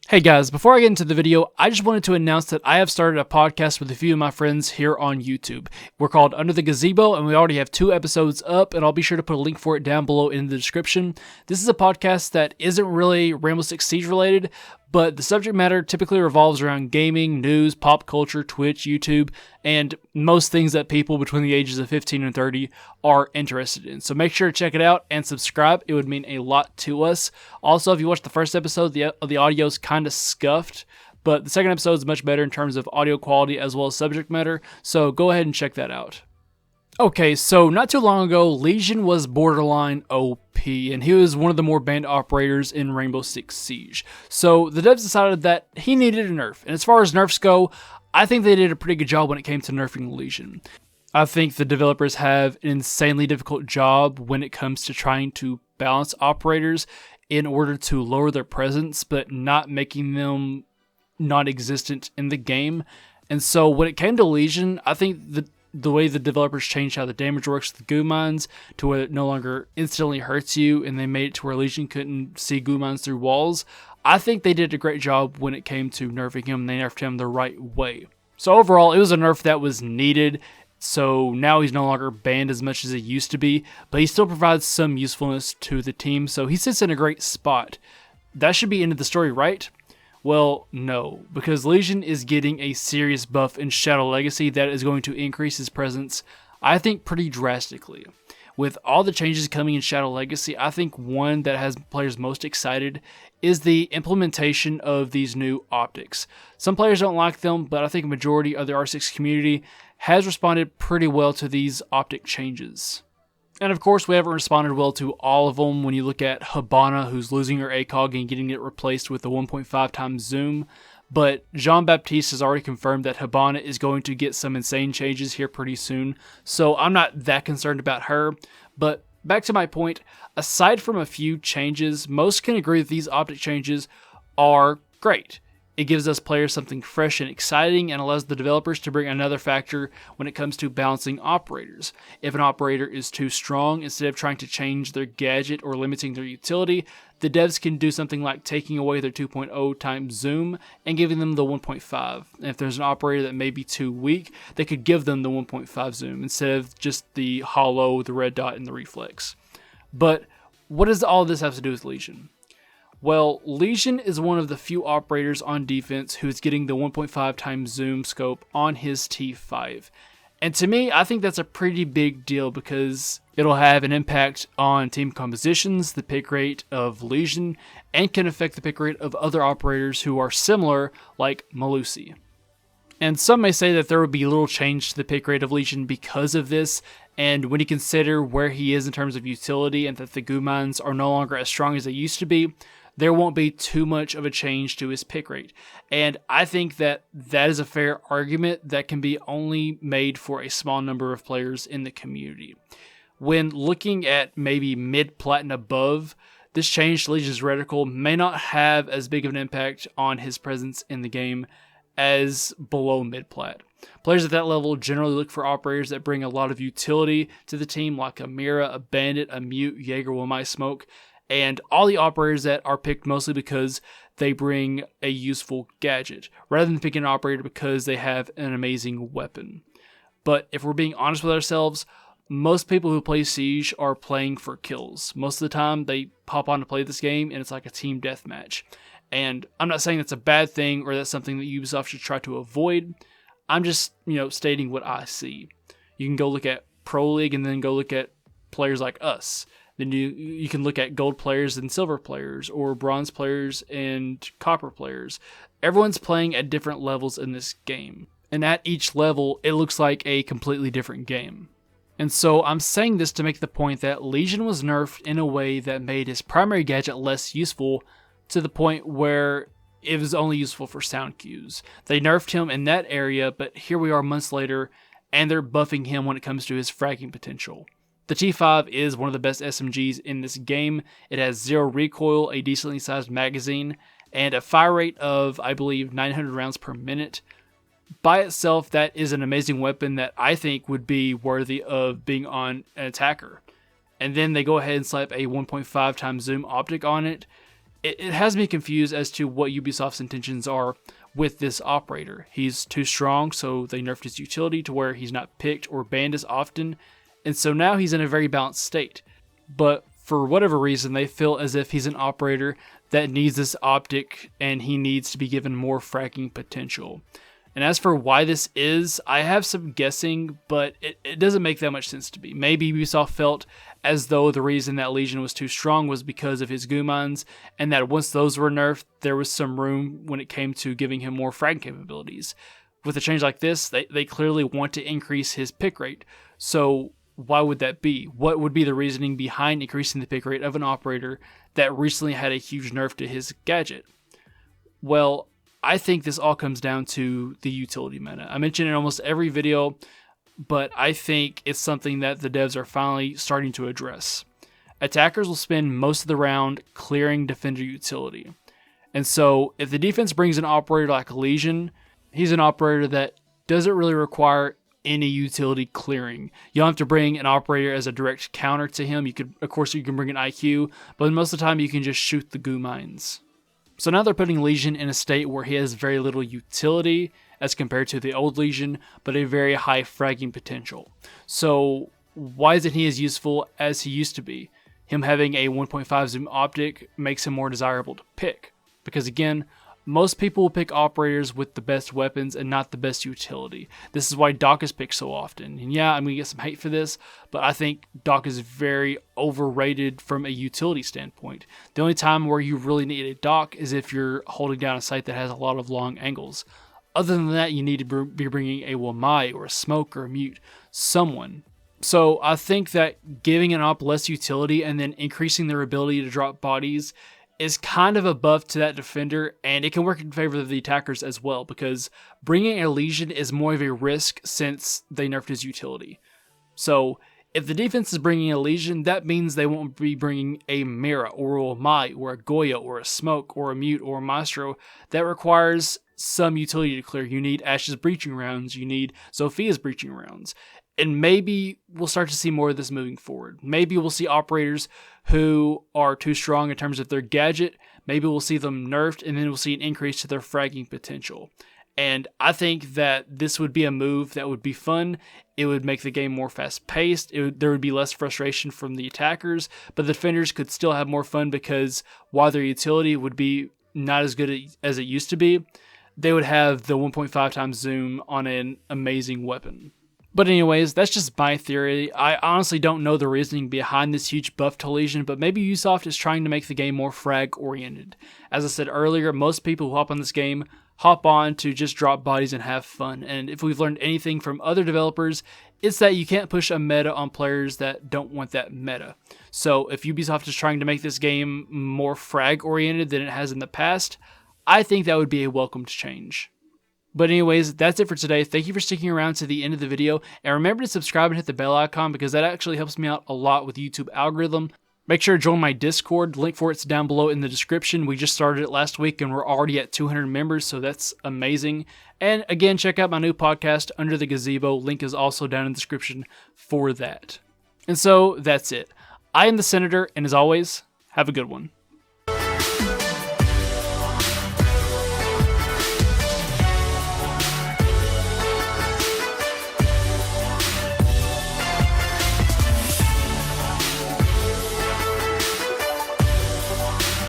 Hey guys, before I get into the video, I just wanted to announce that I have started a podcast with a few of my friends here on YouTube. We're called Under the Gazebo, and we already have 2 episodes up, and I'll be sure to put a link for it down below in the description. This is a podcast that isn't really Rainbow Six Siege related, but the subject matter typically revolves around gaming, news, pop culture, Twitch, YouTube, and most things that people between the ages of 15 and 30 are interested in. So make sure to check it out and subscribe. It would mean a lot to us. Also, if you watched the first episode, the audio is kind of scuffed, but the second episode is much better in terms of audio quality as well as subject matter, so go ahead and check that out. Okay, so not too long ago, Lesion was borderline OP, and he was one of the more banned operators in Rainbow Six Siege. So the devs decided that he needed a nerf, and as far as nerfs go, I think they did a pretty good job when it came to nerfing Lesion. I think the developers have an insanely difficult job when it comes to trying to balance operators in order to lower their presence, but not making them non-existent in the game. And so when it came to Lesion, I think the way the developers changed how the damage works with the goo mines to where it no longer instantly hurts you, and they made it to where Lesion couldn't see goo mines through walls, I think they did a great job when it came to nerfing him. They nerfed him the right way. So overall, it was a nerf that was needed. So now he's no longer banned as much as he used to be, but he still provides some usefulness to the team, so he sits in a great spot. That should be end of the story, right? Well, no, because Lesion is getting a serious buff in Shadow Legacy that is going to increase his presence, I think, pretty drastically. With all the changes coming in Shadow Legacy, I think one that has players most excited is the implementation of these new optics. Some players don't like them, but I think a majority of the R6 community has responded pretty well to these optic changes. And of course, we haven't responded well to all of them when you look at Hibana, who's losing her ACOG and getting it replaced with the 1.5 times zoom. But Jean-Baptiste has already confirmed that Hibana is going to get some insane changes here pretty soon, so I'm not that concerned about her. But back to my point, aside from a few changes, most can agree that these optic changes are great. It gives us players something fresh and exciting and allows the developers to bring another factor when it comes to balancing operators. If an operator is too strong, instead of trying to change their gadget or limiting their utility, the devs can do something like taking away their 2.0 times zoom and giving them the 1.5. And if there's an operator that may be too weak, they could give them the 1.5 zoom instead of just the hollow, the red dot, and the reflex. But what does all this have to do with Lesion? Well, Lesion is one of the few operators on defense who's getting the 1.5 times zoom scope on his T5. And to me, I think that's a pretty big deal because it'll have an impact on team compositions, the pick rate of Lesion, and can affect the pick rate of other operators who are similar, like Melusi. And some may say that there would be little change to the pick rate of Lesion because of this, and when you consider where he is in terms of utility and that the goo mines are no longer as strong as they used to be, there won't be too much of a change to his pick rate. And I think that that is a fair argument that can be only made for a small number of players in the community. When looking at maybe mid-plat and above, this change to Legion's reticle may not have as big of an impact on his presence in the game as below mid-plat. Players at that level generally look for operators that bring a lot of utility to the team, like a Mira, a Bandit, a Mute, Jaeger, Will My Smoke, and all the operators that are picked mostly because they bring a useful gadget, rather than picking an operator because they have an amazing weapon. But if we're being honest with ourselves, most people who play Siege are playing for kills. Most of the time, they pop on to play this game, and it's like a team deathmatch. And I'm not saying that's a bad thing or that's something that Ubisoft should try to avoid. I'm just, stating what I see. You can go look at Pro League and then go look at players like us. Then you can look at gold players and silver players, or bronze players and copper players. Everyone's playing at different levels in this game. And at each level, it looks like a completely different game. And so I'm saying this to make the point that Lesion was nerfed in a way that made his primary gadget less useful, to the point where it was only useful for sound cues. They nerfed him in that area, but here we are months later, and they're buffing him when it comes to his fragging potential. The T5 is one of the best SMGs in this game. It has 0 recoil, a decently sized magazine, and a fire rate of, I believe, 900 rounds per minute. By itself, that is an amazing weapon that I think would be worthy of being on an attacker. And then they go ahead and slap a 1.5 times zoom optic on it. it has me confused as to what Ubisoft's intentions are with this operator. He's too strong, so they nerfed his utility to where he's not picked or banned as often, and so now he's in a very balanced state. But for whatever reason, they feel as if he's an operator that needs this optic and he needs to be given more fragging potential. And as for why this is, I have some guessing, but it doesn't make that much sense to me. Maybe Ubisoft felt as though the reason that Lesion was too strong was because of his goo mines, and that once those were nerfed, there was some room when it came to giving him more frag capabilities. With a change like this, they clearly want to increase his pick rate. So why would that be? What would be the reasoning behind increasing the pick rate of an operator that recently had a huge nerf to his gadget? Well, I think this all comes down to the utility meta. I mention it in almost every video, but I think it's something that the devs are finally starting to address. Attackers will spend most of the round clearing defender utility. And so if the defense brings an operator like Lesion, he's an operator that doesn't really require any utility clearing. You don't have to bring an operator as a direct counter to him. Of course, you can bring an IQ, but most of the time you can just shoot the goo mines. So now they're putting Lesion in a state where he has very little utility as compared to the old Lesion, but a very high fragging potential. So why isn't he as useful as he used to be? Him having a 1.5 zoom optic makes him more desirable to pick. Because again, most people will pick operators with the best weapons and not the best utility. This is why Doc is picked so often. And yeah, I'm going to get some hate for this, but I think Doc is very overrated from a utility standpoint. The only time where you really need a Doc is if you're holding down a site that has a lot of long angles. Other than that, you need to be bringing a Wamai or a Smoke or a Mute, someone. So I think that giving an op less utility and then increasing their ability to drop bodies is kind of a buff to that defender, and it can work in favor of the attackers as well, because bringing a Lesion is more of a risk since they nerfed his utility. So if the defense is bringing a Lesion, that means they won't be bringing a Mira or a Mai or a Goya or a Smoke or a Mute or a Maestro that requires some utility to clear. You need Ash's breaching rounds, you need Zophia's breaching rounds. And maybe we'll start to see more of this moving forward. Maybe we'll see operators who are too strong in terms of their gadget. Maybe we'll see them nerfed, and then we'll see an increase to their fragging potential. And I think that this would be a move that would be fun. It would make the game more fast-paced. There would be less frustration from the attackers, but the defenders could still have more fun because while their utility would be not as good as it used to be, they would have the 1.5 times zoom on an amazing weapon. But anyways, that's just my theory. I honestly don't know the reasoning behind this huge buff to Lesion, but maybe Ubisoft is trying to make the game more frag-oriented. As I said earlier, most people who hop on this game hop on to just drop bodies and have fun. And if we've learned anything from other developers, it's that you can't push a meta on players that don't want that meta. So if Ubisoft is trying to make this game more frag-oriented than it has in the past, I think that would be a welcomed change. But anyways, that's it for today. Thank you for sticking around to the end of the video. And remember to subscribe and hit the bell icon because that actually helps me out a lot with the YouTube algorithm. Make sure to join my Discord. Link for it's down below in the description. We just started it last week and we're already at 200 members, so that's amazing. And again, check out my new podcast, Under the Gazebo. Link is also down in the description for that. And so that's it. I am the Senator, and as always, have a good one.